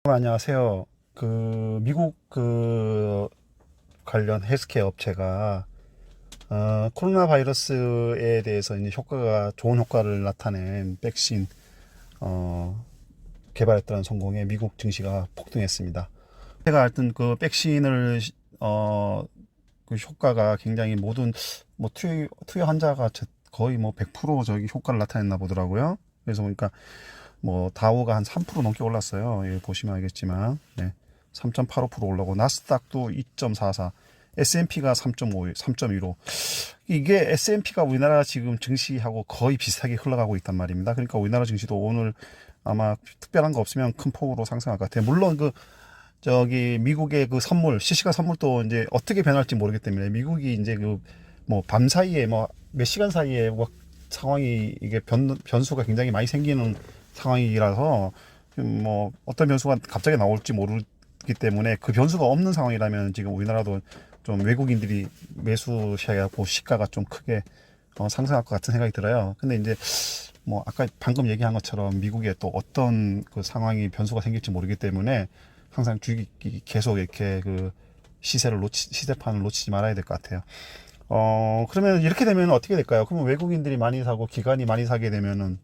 안녕하세요. 미국 관련 헬스케어 업체가 코로나 바이러스에 대해서 이제 좋은 효과를 나타낸 백신 어, 개발했다는 성공에 미국 증시가 폭등했습니다. 제가 알던 그 백신을 그 효과가 굉장히 모든 뭐 투여 환자가 거의 뭐 100% 저기 효과를 나타냈나 보더라고요. 그래서 보니까 뭐 다우가 한 3% 넘게 올랐어요. 여기 보시면 알겠지만, 네. 3.85% 올라고 나스닥도 2.44, S&P가 3.5, 3.15. 이게 S&P가 우리나라 지금 증시하고 거의 비슷하게 흘러가고 있단 말입니다. 그러니까 우리나라 증시도 오늘 아마 특별한 거 없으면 큰 폭으로 상승할 것 같아요. 물론 저기 미국의 그 선물, 시시가 선물도 이제 어떻게 변할지 모르기 때문에 미국이 이제 뭐 밤 사이에 뭐 몇 시간 사이에 뭐 상황이 이게 변수가 굉장히 많이 생기는 상황이라서 뭐 어떤 변수가 갑자기 나올지 모르기 때문에 그 변수가 없는 상황이라면 지금 우리나라도 좀 외국인들이 매수시하고 시가가 좀 크게 상승할 것 같은 생각이 들어요. 근데 이제 뭐 아까 방금 얘기한 것처럼 미국에 또 어떤 그 상황이 변수가 생길지 모르기 때문에 항상 주식이 계속 이렇게 시세판을 놓치지 말아야 될 것 같아요. 그러면 이렇게 되면 어떻게 될까요? 그러면 외국인들이 많이 사고 기관이 많이 사게 되면은,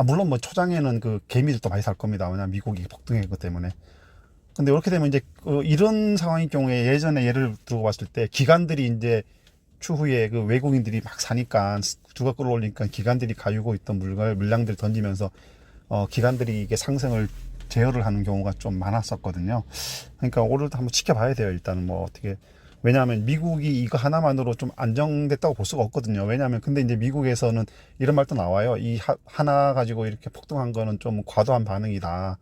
물론 뭐 초장에는 그 개미들도 많이 살 겁니다. 왜냐면 미국이 폭등했기 때문에. 근데 이렇게 되면 이제 이런 상황인 경우에 예전에 예를 들고 봤을 때 기관들이 이제 추후에 그 외국인들이 막 사니까 주가 끌어올리니까 기관들이 가지고 있던 물량들을 던지면서 기관들이 이게 상승을 제어를 하는 경우가 좀 많았었거든요. 그러니까 오늘도 한번 지켜봐야 돼요. 일단은 뭐 어떻게, 왜냐하면 미국이 이거 하나만으로 좀 안정됐다고 볼 수가 없거든요. 왜냐하면 근데 이제 미국에서는 이런 말도 나와요. 하나 가지고 이렇게 폭등한 거는 좀 과도한 반응이다.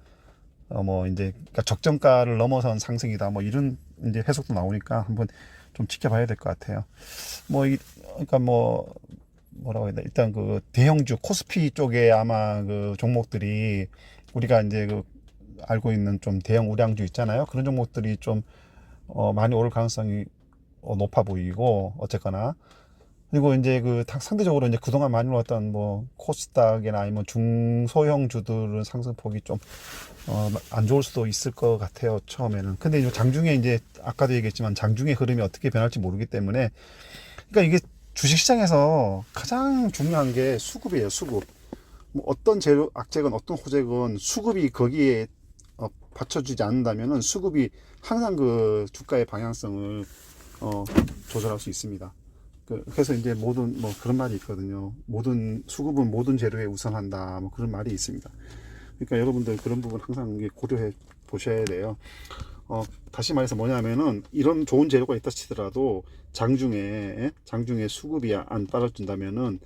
뭐 이제 그러니까 적정가를 넘어선 상승이다. 뭐 이런 이제 해석도 나오니까 한번 좀 지켜봐야 될 것 같아요. 그러니까 뭐라고 해야 되나, 일단 그 대형주 코스피 쪽에 아마 그 종목들이 우리가 이제 알고 있는 좀 대형 우량주 있잖아요. 그런 종목들이 좀 많이 오를 가능성이 높아 보이고, 어쨌거나. 그리고 이제 상대적으로 이제 그동안 많이 올랐던 뭐 코스닥이나 아니면 중소형 주들은 상승폭이 좀 안 좋을 수도 있을 것 같아요, 처음에는. 근데 이제 장중에 이제 아까도 얘기했지만 장중의 흐름이 어떻게 변할지 모르기 때문에, 그러니까 이게 주식시장에서 가장 중요한 게 수급이에요, 수급. 뭐 어떤 악재건 어떤 호재건 수급이 거기에 받쳐주지 않는다면은 수급이 항상 그 주가의 방향성을 조절할 수 있습니다. 그래서 이제 모든 뭐 그런 말이 있거든요. 모든 수급은 모든 재료에 우선한다. 뭐 그런 말이 있습니다. 그러니까 여러분들 그런 부분 항상 고려해 보셔야 돼요. 다시 말해서 뭐냐면은 이런 좋은 재료가 있다 치더라도 장중에 수급이 안 따라준다면은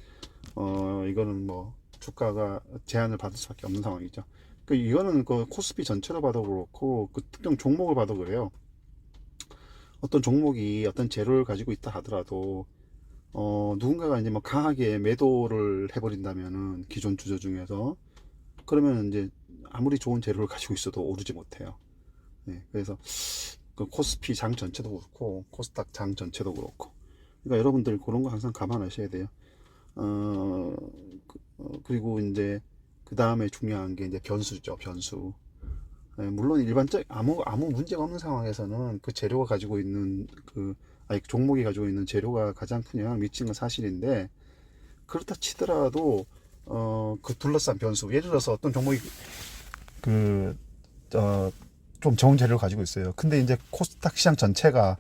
이거는 뭐 주가가 제한을 받을 수밖에 없는 상황이죠. 이거는 그 코스피 전체로 봐도 그렇고 그 특정 종목을 봐도 그래요. 어떤 종목이 어떤 재료를 가지고 있다 하더라도 누군가가 이제 뭐 강하게 매도를 해버린다면은 기존 주주 중에서, 그러면 이제 아무리 좋은 재료를 가지고 있어도 오르지 못해요. 네, 그래서 그 코스피 장 전체도 그렇고 코스닥 장 전체도 그렇고, 그러니까 여러분들 그런 거 항상 감안하셔야 돼요. 어, 그리고 이제 그 다음에 중요한 게 이제 변수죠, 변수. 예, 물론 일반적 아무 문제가 없는 상황에서는 그 재료가 가지고 있는 아니 종목이 가지고 있는 재료가 가장 큰 영향을 미치는 건 사실인데, 그렇다 치더라도 그 둘러싼 변수, 예를 들어서 어떤 종목이 그 어, 좀 좋은 재료를 가지고 있어요. 근데 이제 코스닥 시장 전체가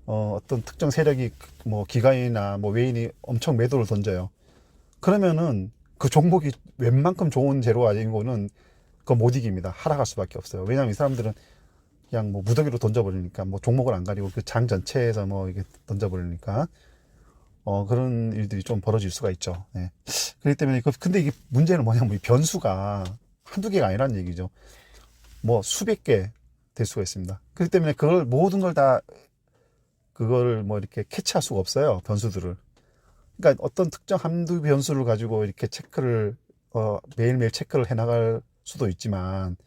어떤 특정 세력이 뭐 기관이나 뭐 외인이 엄청 매도를 던져요. 그러면은 그 종목이 웬만큼 좋은 재료가 아닌 거는 그거 못 이깁니다. 하락할 수밖에 없어요. 왜냐하면 이 사람들은 그냥 뭐 무더기로 던져버리니까, 뭐 종목을 안 가리고 그 장 전체에서 뭐 이게 던져버리니까 그런 일들이 좀 벌어질 수가 있죠. 네. 그렇기 때문에 근데 이게 문제는 뭐냐면 이 변수가 한두 개가 아니라는 얘기죠. 뭐 수백 개 될 수가 있습니다. 그렇기 때문에 그걸 모든 걸 다 그거를 뭐 이렇게 캐치할 수가 없어요. 변수들을. 그러니까 어떤 특정 한두 변수를 가지고 이렇게 매일매일 체크를 해 나갈 수도 있지만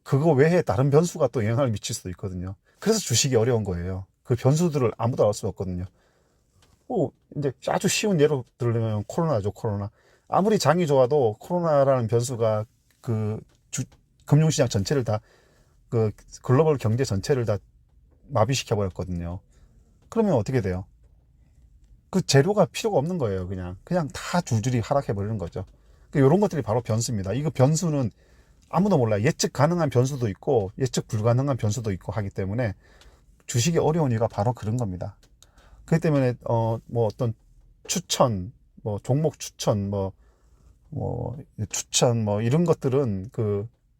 그거 외에 다른 변수가 또 영향을 미칠 수도 있거든요. 그래서 주식이 어려운 거예요. 그 변수들을 아무도 알 수 없거든요. 이제 아주 쉬운 예로 들면 코로나죠, 코로나. 아무리 장이 좋아도 코로나라는 변수가 그 금융시장 전체를 다 그 글로벌 경제 전체를 다 마비시켜 버렸거든요. 그러면 어떻게 돼요? 그 재료가 필요가 없는 거예요. 그냥 다 줄줄이 하락해 버리는 거죠. 이런 것들이 바로 변수입니다. 이거 변수는 아무도 몰라요. 예측 가능한 변수도 있고 예측 불가능한 변수도 있고 하기 때문에 주식이 어려운 이유가 바로 그런 겁니다. 그렇기 때문에 뭐 어떤 추천, 뭐 종목 추천, 뭐 추천 뭐 이런 것들은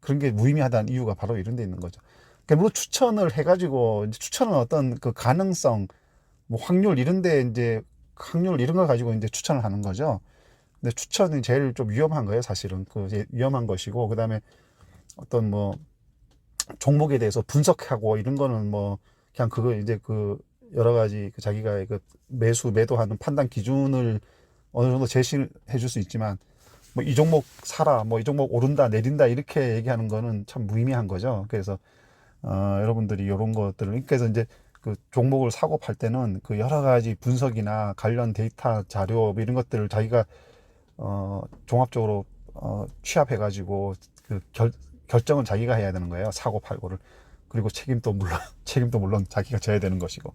그런 게 무의미하다는 이유가 바로 이런 데 있는 거죠. 그러니까 물론 추천을 해가지고 이제 추천은 어떤 그 가능성, 뭐 확률 이런 데 이제 확률 이런 걸 가지고 이제 추천을 하는 거죠. 근데 추천이 제일 좀 위험한 거예요, 사실은. 위험한 것이고, 그 다음에 어떤 뭐 종목에 대해서 분석하고 이런 거는 뭐 그냥 그거 이제 여러 가지 자기가 매도하는 판단 기준을 어느 정도 제시해 줄 수 있지만 뭐 이 종목 사라, 뭐 이 종목 오른다, 내린다 이렇게 얘기하는 거는 참 무의미한 거죠. 그래서 여러분들이 이런 것들을 그래서 이제 그 종목을 사고 팔 때는 그 여러 가지 분석이나 관련 데이터 자료 뭐 이런 것들을 자기가 종합적으로 취합해가지고 결정은 자기가 해야 되는 거예요. 사고 팔고를. 그리고 책임도 물론 자기가 져야 되는 것이고.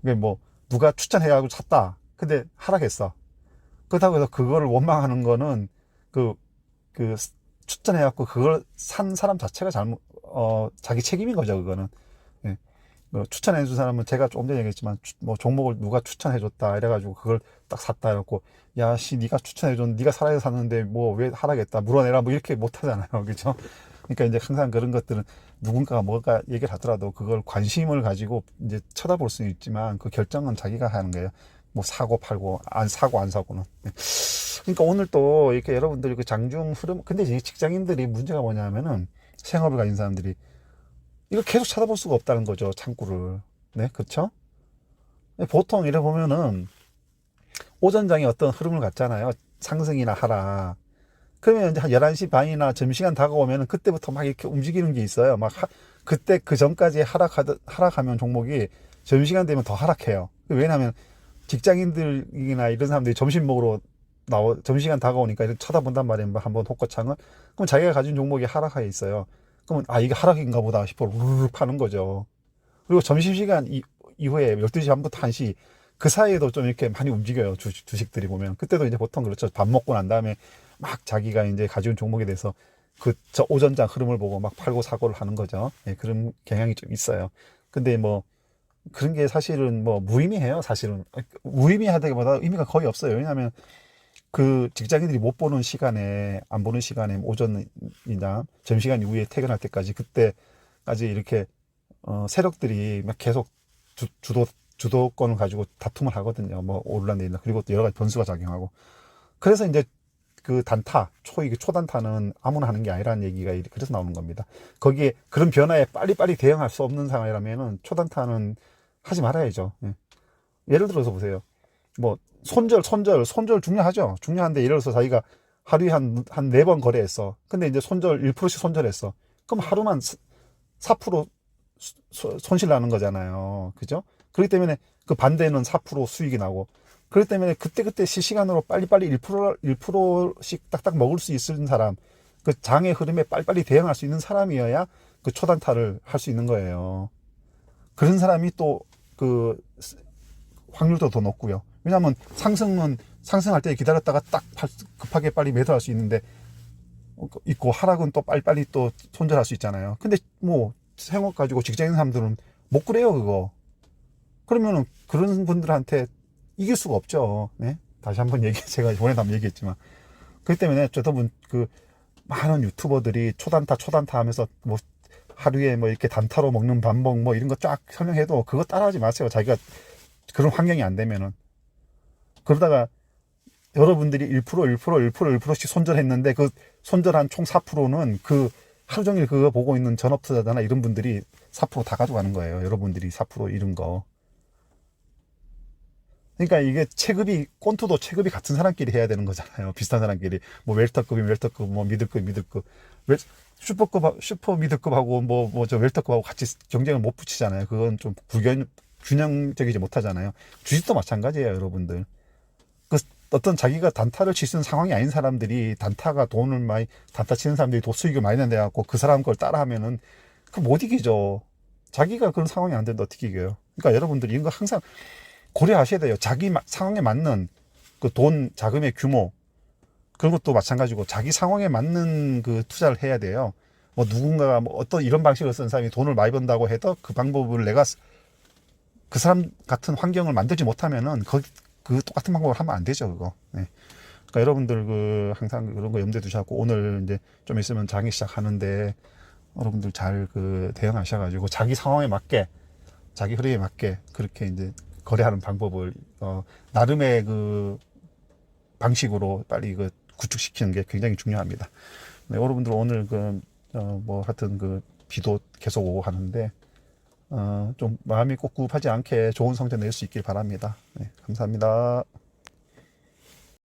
그게 뭐 누가 추천해가지고 샀다. 근데 하락했어. 그렇다고 해서 그거를 원망하는 거는 추천해갖고 그걸 산 사람 자체가 자기 책임인 거죠. 그거는. 예. 추천해준 사람은 제가 조금 전에 얘기했지만 뭐 종목을 누가 추천해줬다 이래가지고 그걸 딱 샀다 이랬고 야씨 네가 추천해줬는데 네가 사라져 샀는데 뭐 왜 하락했다 물어내라 뭐 이렇게 못하잖아요. 그렇죠? 그러니까 이제 항상 그런 것들은 누군가가 뭐가 얘기를 하더라도 그걸 관심을 가지고 이제 쳐다볼 수는 있지만 그 결정은 자기가 하는 거예요. 뭐 사고 팔고 안 사고는. 그러니까 오늘 또 이렇게 여러분들이 그 장중 흐름 근데 이제 직장인들이 문제가 뭐냐면은 생업을 가진 사람들이 이걸 계속 쳐다볼 수가 없다는 거죠. 창구를. 네, 그렇죠? 보통 이래 보면은 오전장에 어떤 흐름을 갖잖아요. 상승이나 하락. 그러면 이제 한 11시 반이나 점심시간 다가오면은 그때부터 막 이렇게 움직이는 게 있어요. 그때 그 전까지 하락하면 종목이 점심시간 되면 더 하락해요. 왜냐하면 직장인들이나 이런 사람들이 점심 먹으러 점심시간 다가오니까 이렇게 쳐다본단 말이에요. 한번 호커창을. 그럼 자기가 가진 종목이 하락하에 있어요. 그러면 이게 하락인가 보다 싶어 우르르 파는 거죠. 그리고 점심시간 이후에 12시 반부터 1시 그 사이에도 좀 이렇게 많이 움직여요. 주식들이 보면. 그때도 이제 보통 그렇죠. 밥 먹고 난 다음에 막 자기가 이제 가져온 종목에 대해서 저 오전장 흐름을 보고 막 팔고 사고를 하는 거죠. 예, 그런 경향이 좀 있어요. 근데 뭐 그런 게 사실은 뭐 무의미해요. 사실은 무의미하다기보다 의미가 거의 없어요. 왜냐하면 그 직장인들이 못 보는 시간에 안 보는 시간에 오전이나 점심시간 이후에 퇴근할 때까지 그때까지 이렇게 세력들이 막 계속 주도권을 가지고 다툼을 하거든요. 뭐 오르락 내리락 그리고 또 여러 가지 변수가 작용하고 그래서 이제 그 초단타는 아무나 하는 게 아니라는 얘기가 그래서 나오는 겁니다. 거기에 그런 변화에 빨리빨리 대응할 수 없는 상황이라면은 초단타는 하지 말아야죠. 예. 예를 들어서 보세요. 뭐 손절 중요하죠. 중요한데 예를 들어서 자기가 하루에 한 4번 거래했어. 근데 이제 1%씩 손절했어. 그럼 하루만 4% 손실 나는 거잖아요. 그죠? 그렇기 때문에 그 반대는 4% 수익이 나고 그렇기 때문에 그때 실시간으로 빨리빨리 1%씩 딱딱 먹을 수 있는 사람, 그 장의 흐름에 빨리빨리 대응할 수 있는 사람이어야 그 초단타를 할 수 있는 거예요. 그런 사람이 또 그 확률도 더 높고요. 왜냐하면 상승할 때 기다렸다가 딱 급하게 빨리 매도할 수 있는데 있고 하락은 또 빨리빨리 또 손절할 수 있잖아요. 근데 뭐 생업 가지고 직장인 사람들은 못 그래요 그거. 그러면은 그런 분들한테 이길 수가 없죠. 네? 다시 한번 제가 이번에도 한번 얘기했지만. 그렇기 때문에 저도 많은 유튜버들이 초단타 하면서 뭐 하루에 뭐 이렇게 단타로 먹는 반복 뭐 이런 거 쫙 설명해도 그거 따라하지 마세요. 자기가 그런 환경이 안 되면은. 그러다가 여러분들이 1%씩 손절했는데 그 손절한 총 4%는 그 하루 종일 그거 보고 있는 전업투자자나 이런 분들이 4%다 가져가는 거예요. 여러분들이 4% 잃은 거. 그러니까 이게 꼰투도 체급이 같은 사람끼리 해야 되는 거잖아요. 비슷한 사람끼리. 뭐 웰터급이면 웰터급, 뭐 미들급. 슈퍼 미들급하고 저 웰터급하고 같이 경쟁을 못 붙이잖아요. 그건 좀 균형적이지 못하잖아요. 주식도 마찬가지예요, 여러분들. 어떤 자기가 단타를 칠 수 있는 상황이 아닌 사람들이 단타 치는 사람들이 수익을 많이 낸다 해갖고 그 사람 걸 따라하면은 그 못 이기죠. 자기가 그런 상황이 안 되는데 어떻게 이겨요? 그러니까 여러분들이 이런 거 항상 고려하셔야 돼요. 자기 상황에 맞는 그 돈 자금의 규모, 그런 것도 마찬가지고 자기 상황에 맞는 그 투자를 해야 돼요. 뭐 누군가가 뭐 어떤 이런 방식을 쓴 사람이 돈을 많이 번다고 해도 그 방법을 내가 그 사람 같은 환경을 만들지 못하면은 그 똑같은 방법을 하면 안 되죠, 그거. 네. 그러니까 여러분들 그 항상 그런 거 염두에 두셔갖고 오늘 이제 좀 있으면 장이 시작하는데 여러분들 잘 그 대응하셔가지고 자기 상황에 맞게, 자기 흐름에 맞게 그렇게 이제 거래하는 방법을 나름의 그 방식으로 빨리 그 구축시키는 게 굉장히 중요합니다. 네, 여러분들 오늘 뭐 하여튼 그 비도 계속 오고 하는데 좀 마음이 꿉꿉하지 않게 좋은 성적 낼 수 있길 바랍니다. 네, 감사합니다.